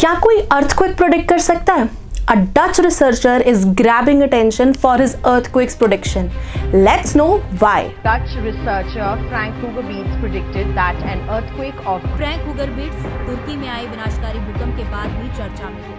क्या कोई earthquake predict कर सकता है? A Dutch researcher is grabbing attention for his earthquakes prediction. Let's know why. Dutch researcher Frank Hugerbeets predicted that an earthquake of Frank Hoogerbeets तुर्की में आए विनाशकारी भूकंप के बाद भी चर्चा में है।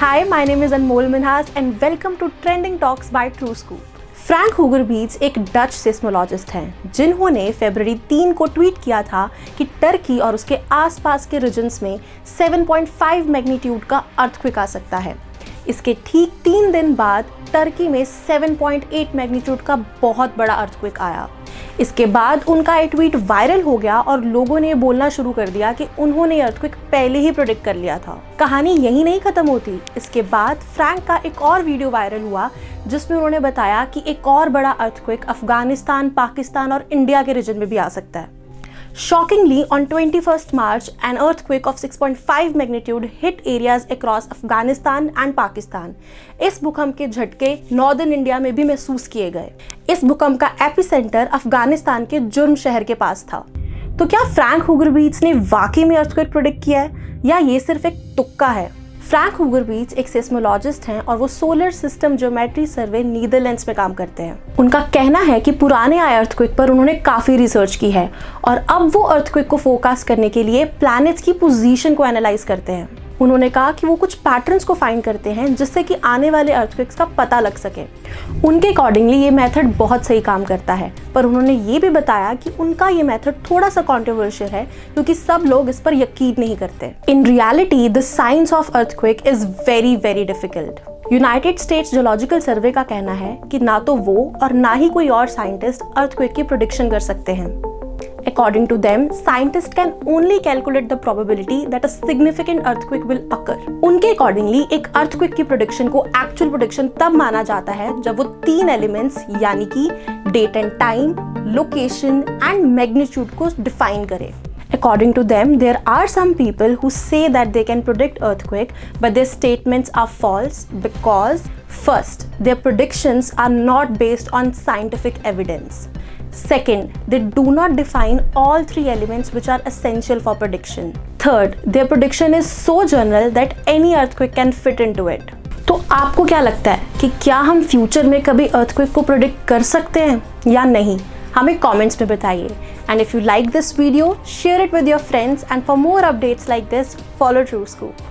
Hi, my name is Anmol Minhas and welcome to Trending Talks by TrueScoop. Frank Hoogerbeets एक डच सेस्मोलॉजिस्ट हैं जिन्होंने फरवरी 3 को ट्वीट किया था कि टर्की और उसके आसपास के रीजन्स में 7.5 मैग्नीट्यूड का अर्थक्वेक आ सकता है। इसके ठीक 3 दिन बाद टर्की में 7.8 मैग्नीट्यूड का बहुत बड़ा अर्थक्वेक आया। इसके बाद उनका ये ट्वीट वायरल हो गया और लोगों ने बोलना शुरू कर दिया कि उन्होंने अर्थक्वेक पहले ही प्रेडिक्ट कर लिया था। कहानी यही नहीं खत्म होती। इसके बाद फ्रैंक का एक और वीडियो वायरल हुआ जिसमें उन्होंने बताया कि एक और बड़ा अर्थक्वेक अफगानिस्तान, पाकिस्तान और इंडिया के रीजन में भी आ सकता है। Shockingly, on 21st March, an earthquake of 6.5 magnitude hit areas across Afghanistan and Pakistan. इस भूकंप के झटके नॉर्दर्न इंडिया में भी महसूस किए गए। इस भूकंप का एपिसेंटर अफगानिस्तान के जुर्म शहर के पास था। तो क्या फ्रैंक हुगरबीट्स ने वाकई में अर्थक्वेक प्रेडिक्ट किया है या ये सिर्फ एक तुक्का है? फ्रैंक हुगरबीट्स एक सेस्मोलॉजिस्ट हैं और वो सोलर सिस्टम ज्योमेट्री सर्वे नीदरलैंड्स में काम करते हैं। उनका कहना है कि पुराने आए अर्थक्वेक पर उन्होंने काफ़ी रिसर्च की है और अब वो अर्थक्वेक को फोरकास्ट करने के लिए प्लैनेट्स की पोजीशन को एनालाइज करते हैं। उन्होंने कहा कि वो कुछ पैटर्न्स को फाइंड करते हैं जिससे कि आने वाले अर्थक्वेक्स का पता लग सके। उनके अकॉर्डिंगली ये मेथड बहुत सही काम करता है, पर उन्होंने ये भी बताया कि उनका ये मेथड थोड़ा सा कॉन्ट्रोवर्शियल है क्योंकि सब लोग इस पर यकीन नहीं करते। In reality the science of earthquake is very very difficult. United States geological survey का कहना है कि ना तो वो और ना ही कोई और साइंटिस्ट अर्थक्वेक की प्रेडिक्शन कर सकते हैं। According to them, scientists can only calculate the probability that a significant earthquake will occur. उनके accordingly एक earthquake की prediction को actual prediction तब माना जाता है जब वो 3 elements यानी कि date and time, location and magnitude को define करे। According to them, there are some people who say that they can predict earthquake, but their statements are false because first, their predictions are not based on scientific evidence. Second, they do not define all 3 elements which are essential for prediction. Third, their prediction is so general that any earthquake can fit into it. तो आपको क्या लगता है कि क्या हम future में कभी अर्थक्वेक को प्रेडिक्ट कर सकते हैं या नहीं? हमें कमेंट्स में बताइए। And if you like this video, share it with your friends and for more updates like this, follow TrueScoop.